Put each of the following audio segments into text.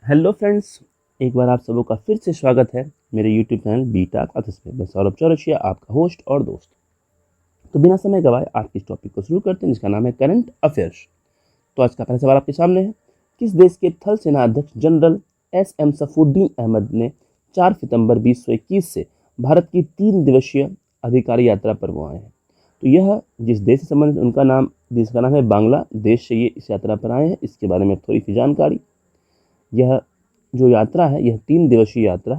Hello friends, एक बार आप सबों का फिर से स्वागत है मेरे यूट्यूब चैनल बीटा क्लासेस में। मैं सौरभ चौरसिया, आपका होस्ट और दोस्त। तो बिना समय गवाए आज के इस टॉपिक को शुरू करते हैं, जिसका नाम है करंट अफेयर्स। तो आज का पहला सवाल आपके सामने है। किस देश के थल सेना अध्यक्ष जनरल एस सफुद्दीन अहमद ने 4 सितंबर 2021 से भारत की 3 दिवसीय अधिकारी यात्रा पर वो आए हैं? तो यह जिस देश से संबंधित उनका नाम जिसका नाम है बांग्लादेश से ये इस यात्रा पर आए हैं। इसके बारे में थोड़ी सी जानकारी। यह जो यात्रा है यह 3 दिवसीय यात्रा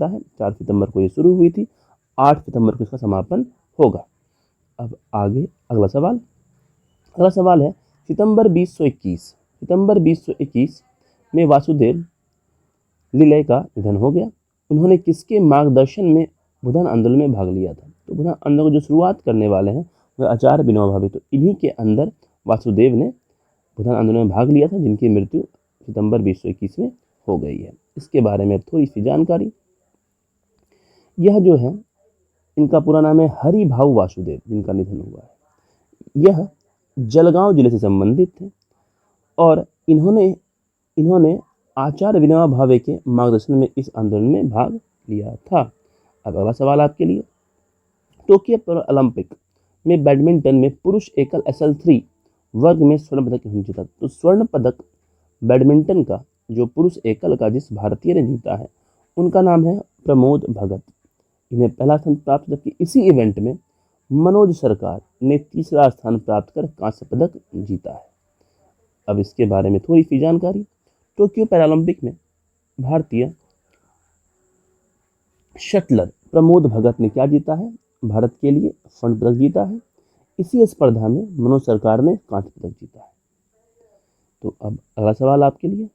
है। 4 सितंबर को ये शुरू हुई थी, 8 सितंबर को इसका समापन होगा। अब आगे अगला सवाल है। सितंबर 2021 में वासुदेव लीले का निधन हो गया। उन्होंने किसके मार्गदर्शन में बुधान आंदोलन में भाग लिया था? तो बुधान आंदोलन को जो शुरुआत करने वाले हैं वह आचार्य विनोबा भावे। तो इन्हीं के अंदर वासुदेव ने बुधान आंदोलन में भाग लिया था, जिनकी मृत्यु सितंबर 2021 में हो गई है। इसके बारे में थोड़ी सी जानकारी। यह जो है इनका पूरा नाम है हरि भाऊ वासुदेव, जिनका निधन हुआ है। यह जलगांव जिले से संबंधित थे और इन्होंने आचार्य विनोबा भावे के मार्गदर्शन में इस आंदोलन में भाग लिया था। अब अगला सवाल आपके लिए। टोक्यो पैरा ओलंपिक में बैडमिंटन में पुरुष एकल SL3 वर्ग में स्वर्ण पदक किसने जीता? तो स्वर्ण पदक बैडमिंटन का जो पुरुष एकल का जिस भारतीय ने जीता है उनका नाम है प्रमोद भगत। इन्हें पहला स्थान प्राप्त, जबकि इसी इवेंट में मनोज सरकार ने तीसरा स्थान प्राप्त कर कांस्य पदक जीता है। अब इसके बारे में थोड़ी सी जानकारी। टोक्यो पैरालंपिक में भारतीय शटलर प्रमोद भगत ने क्या जीता है? भारत के लिए स्वर्ण पदक जीता है। इसी स्पर्धा में मनोज सरकार ने कांस्य पदक जीता है। तो अब अगला सवाल आपके लिए।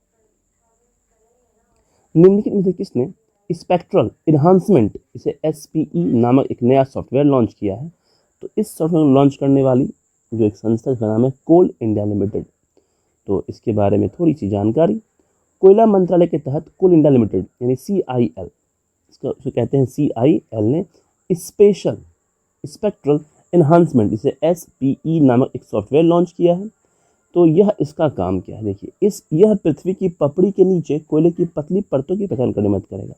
निम्नलिखित में से किसने स्पेक्ट्रल इन्हांसमेंट इसे SPE नामक एक नया सॉफ्टवेयर लॉन्च किया है? तो इस सॉफ्टवेयर को लॉन्च करने वाली जो एक संस्था का नाम है कोल इंडिया लिमिटेड। तो इसके बारे में थोड़ी सी जानकारी। कोयला मंत्रालय के तहत कोल इंडिया लिमिटेड यानी CIL, इसको कहते हैं CIL, ने स्पेशल स्पेक्ट्रल इन्हांसमेंट इसे SPE नामक एक सॉफ्टवेयर लॉन्च किया है। तो यह इसका काम क्या है? देखिए, यह पृथ्वी की पपड़ी के नीचे कोयले की पतली परतों की पहचान करने में मदद करेगा।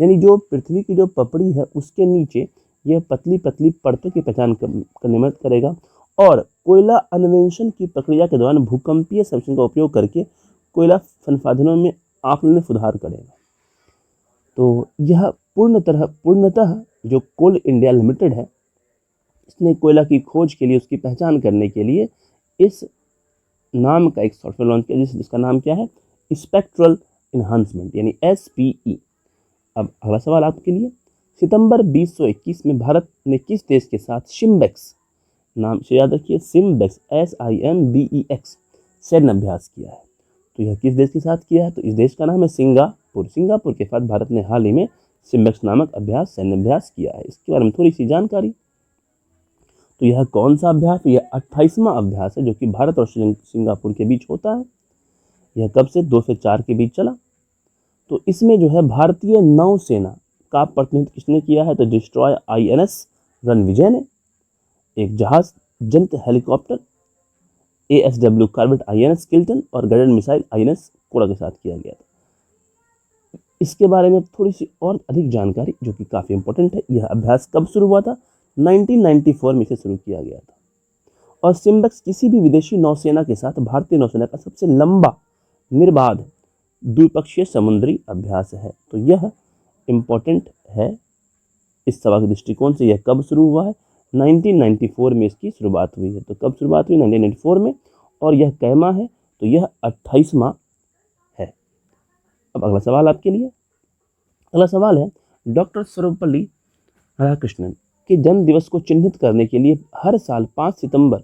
यानी जो पृथ्वी की जो पपड़ी है उसके नीचे यह पतली पतली परतों की पहचान करने में मदद करेगा और कोयला अन्वेषण की प्रक्रिया के दौरान भूकंपीय सर्वेक्षण का उपयोग करके कोयला संसाधनों में आकलन में सुधार करेगा। तो यह पूर्णतः जो कोल इंडिया लिमिटेड है, इसने कोयला की खोज के लिए, उसकी पहचान करने के लिए इस नाम का एक सॉफ्टवेयर लॉन्च किया, जिसका नाम क्या है? स्पेक्ट्रल इन्हांसमेंट यानी SPE। अब अगला सवाल आपके लिए। सितंबर 2021 में भारत ने किस देश के साथ सिम्बेक्स, नाम से याद रखिए, सिम्बेक्स SIMBEX सैन्य अभ्यास किया है? तो यह किस देश के साथ किया है? तो इस देश का नाम है सिंगापुर। सिंगापुर के साथ भारत ने हाल ही में सिम्बेक्स नामक सैन्य अभ्यास किया है। इसके बारे में थोड़ी सी जानकारी। तो यह कौन सा अभ्यास? यह 28वां अभ्यास है जो कि भारत और सिंगापुर के बीच होता है। यह कब से 2 से 4 के बीच चला। तो इसमें जो है भारतीय नौसेना का प्रतिनिधित्व किसने किया है? तो डिस्ट्रॉय INS रणविजय ने, एक जहाज जनित helicopter ASW corvette INS Kiltan और गाइडेड मिसाइल INS कोड़ा के साथ किया गया था। इसके बारे में थोड़ी सी और अधिक जानकारी जो कि काफ़ी इंपॉर्टेंट है। यह अभ्यास कब शुरू हुआ था? 1994 में इसे शुरू किया गया था। और सिम्बेक्स किसी भी विदेशी नौसेना के साथ भारतीय नौसेना का सबसे लंबा निर्बाध द्विपक्षीय समुद्री अभ्यास है। तो यह इम्पोर्टेंट है इस सवाल के दृष्टिकोण से। यह कब शुरू हुआ है? 1994 में इसकी शुरुआत हुई है। तो कब शुरुआत हुई? 1994 में। और यह कैमा है? तो यह 28वां है। अब अगला सवाल आपके लिए। अगला सवाल है, डॉक्टर सर्वपल्ली राधाकृष्णन के जन्म दिवस को चिन्हित करने के लिए हर साल 5 सितंबर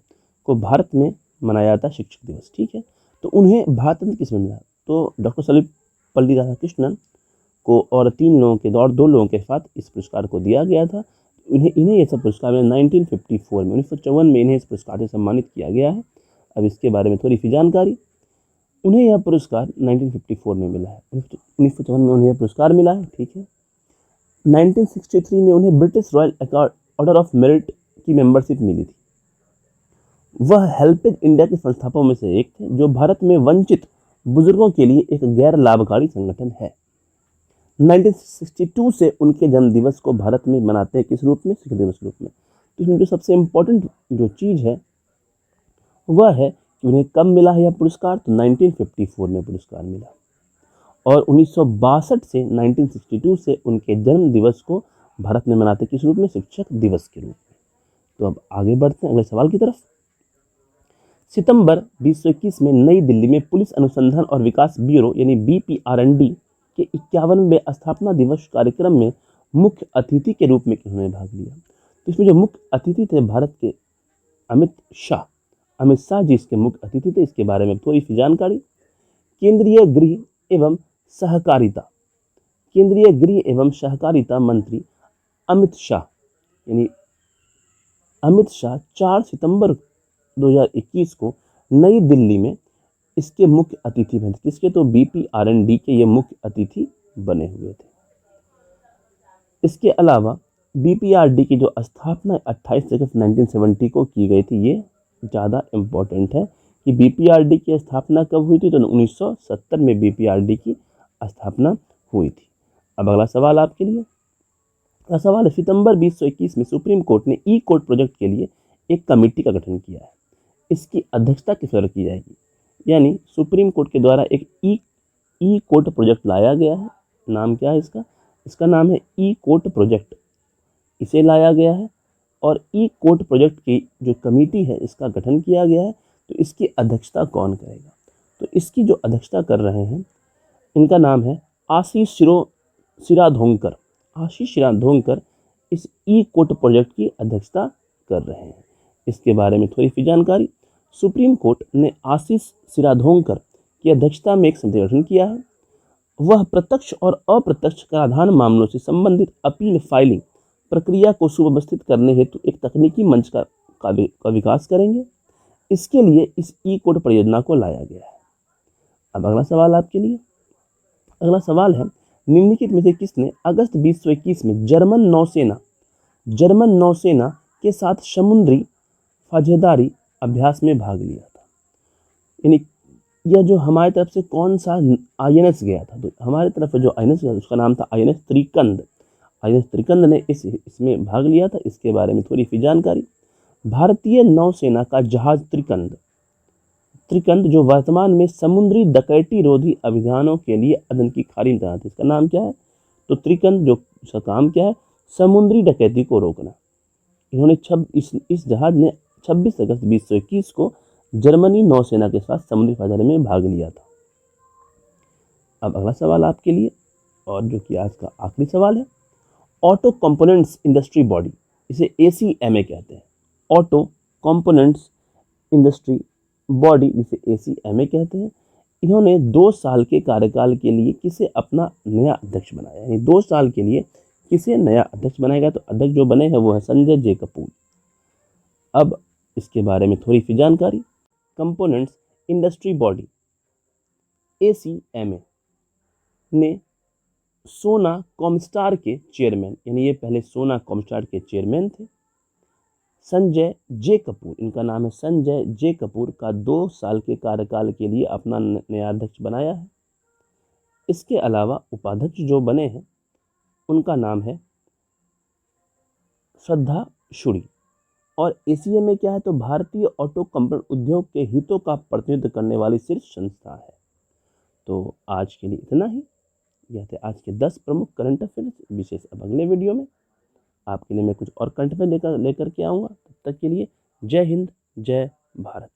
को भारत में मनाया जाता है शिक्षक दिवस। ठीक है, तो उन्हें भारत रत्न किसमें मिला? तो डॉक्टर सर्वपल्ली राधाकृष्णन को और 2 लोगों के साथ इस पुरस्कार को दिया गया था। इन्हें यह सब पुरस्कार 1954 में 1954 में इन्हें इस पुरस्कार से सम्मानित किया गया है। अब इसके बारे में थोड़ी सी जानकारी। उन्हें यह पुरस्कार 1954 में मिला है। 1954 में उन्हें यह पुरस्कार मिला है। ठीक है, 1963 में उन्हें British royal order of merit की मेंबरशिप मिली थी। वह हेल्पेज इंडिया के संस्थापकों में से एक थे, जो भारत में वंचित बुजुर्गों के लिए एक गैर लाभकारी संगठन है। 1962 से उनके जन्म दिवस को भारत में मनाते हैं किस रूप में? शिक्षक दिवस के रूप में। तो इसमें जो सबसे इम्पोर्टेंट जो चीज़ है वह है कि उन्हें कब मिला है यह पुरस्कार? तो 1954 में पुरस्कार मिला और 1962 से 1962 से उनके जन्म दिवस को भारत में मनाते किस रूप में? शिक्षक दिवस के रूप में। तो अब आगे बढ़ते हैं अगले सवाल की तरफ। सितंबर 2021 में नई दिल्ली में पुलिस अनुसंधान और विकास ब्यूरो यानी BPRND के 51वें स्थापना दिवस कार्यक्रम में मुख्य अतिथि के रूप में किन्होंने भाग लिया? तो इसमें जो मुख्य अतिथि थे भारत के अमित शाह जी इसके मुख्य अतिथि थे। इसके बारे में थोड़ी सी जानकारी। केंद्रीय गृह एवं सहकारिता मंत्री अमित शाह 4 सितंबर 2021 को नई दिल्ली में इसके मुख्य अतिथि बने। किसके? तो BPRND के ये मुख्य अतिथि बने हुए थे। इसके अलावा BPRND की जो स्थापना 28 अगस्त 1970 को की गई थी, ये ज़्यादा इम्पोर्टेंट है कि BPRND की स्थापना कब हुई थी? तो 1970 में BPRND की स्थापना हुई थी। अब अगला सवाल आपके लिए। अगला सवाल है, सितंबर 2021 में सुप्रीम कोर्ट ने ई-कोर्ट प्रोजेक्ट के लिए एक कमेटी का गठन किया है। इसकी अध्यक्षता किस तरह की जाएगी? यानी सुप्रीम कोर्ट के द्वारा एक ई कोर्ट प्रोजेक्ट लाया गया है। नाम क्या है इसका? इसका नाम है ई कोर्ट प्रोजेक्ट। इसे लाया गया है और ई कोर्ट प्रोजेक्ट की जो कमेटी है इसका गठन किया गया है। तो इसकी अध्यक्षता कौन करेगा? तो इसकी जो अध्यक्षता कर रहे हैं इनका नाम है आशीष शिराधोंकर। आशीष शिराधोंकर इस ई कोर्ट प्रोजेक्ट की अध्यक्षता कर रहे हैं। इसके बारे में थोड़ी सी जानकारी। सुप्रीम कोर्ट ने आशीष शिराधोंकर की अध्यक्षता में एक समिति का गठन किया है। वह प्रत्यक्ष और अप्रत्यक्ष कराधान मामलों से संबंधित अपील फाइलिंग प्रक्रिया को सुव्यवस्थित करने हेतु एक तकनीकी मंच का विकास करेंगे। इसके लिए इस ई कोर्ट परियोजना को लाया गया है। अब अगला सवाल आपके लिए। अगला सवाल है, निम्नलिखित में से किसने अगस्त 2021 में जर्मन नौसेना के साथ समुद्री साझेदारी अभ्यास में भाग लिया था? यानी यह जो हमारी तरफ से कौन सा INS गया था? तो हमारी तरफ जो INS गया उसका नाम था INS त्रिकंद। INS त्रिकंद ने इसमें भाग लिया था। इसके बारे में थोड़ी सी जानकारी। भारतीय नौसेना का जहाज त्रिकंद जो वर्तमान में समुद्री डकैती रोधी अभियानों के लिए अदन की खाड़ी में तैनात है। इसका नाम क्या है? तो त्रिकंद जो इसका काम क्या है? समुद्री डकैती को रोकना। इन्होंने इस जहाज ने 26 अगस्त 2021 को जर्मनी नौसेना के साथ समुद्री साझेदारी में भाग लिया था। अब अगला सवाल आपके लिए और जो कि आज का आखिरी सवाल है, ऑटो कंपोनेंट्स इंडस्ट्री बॉडी, इसे ACMA कहते हैं। ऑटो कंपोनेंट्स इंडस्ट्री बॉडी, जिसे ACMA कहते हैं, इन्होंने 2 साल के कार्यकाल के लिए किसे अपना नया अध्यक्ष बनाया? यानी 2 साल के लिए किसे नया अध्यक्ष बनाएगा? तो अध्यक्ष जो बने हैं वो है संजय जे कपूर। अब इसके बारे में थोड़ी सी जानकारी। कंपोनेंट्स इंडस्ट्री बॉडी ACMA ने सोना कॉमस्टार के चेयरमैन, यानी ये पहले सोना कॉमस्टार के चेयरमैन थे, संजय जे कपूर, इनका नाम है संजय जे कपूर का 2 साल के कार्यकाल के लिए अपना नया अध्यक्ष बनाया है। इसके अलावा उपाध्यक्ष जो बने हैं उनका नाम है श्रद्धा शुरी। और ACMA क्या है? तो भारतीय ऑटो कंपनी उद्योग के हितों का प्रतिनिधित्व करने वाली शीर्ष संस्था है। तो आज के लिए इतना ही। यह थे आज के 10 प्रमुख करंट अफेयर्स विशेष। अब अगले वीडियो में आपके लिए मैं कुछ और करंट अफेयर लेकर के आऊँगा। तब तक के लिए जय हिंद, जय भारत।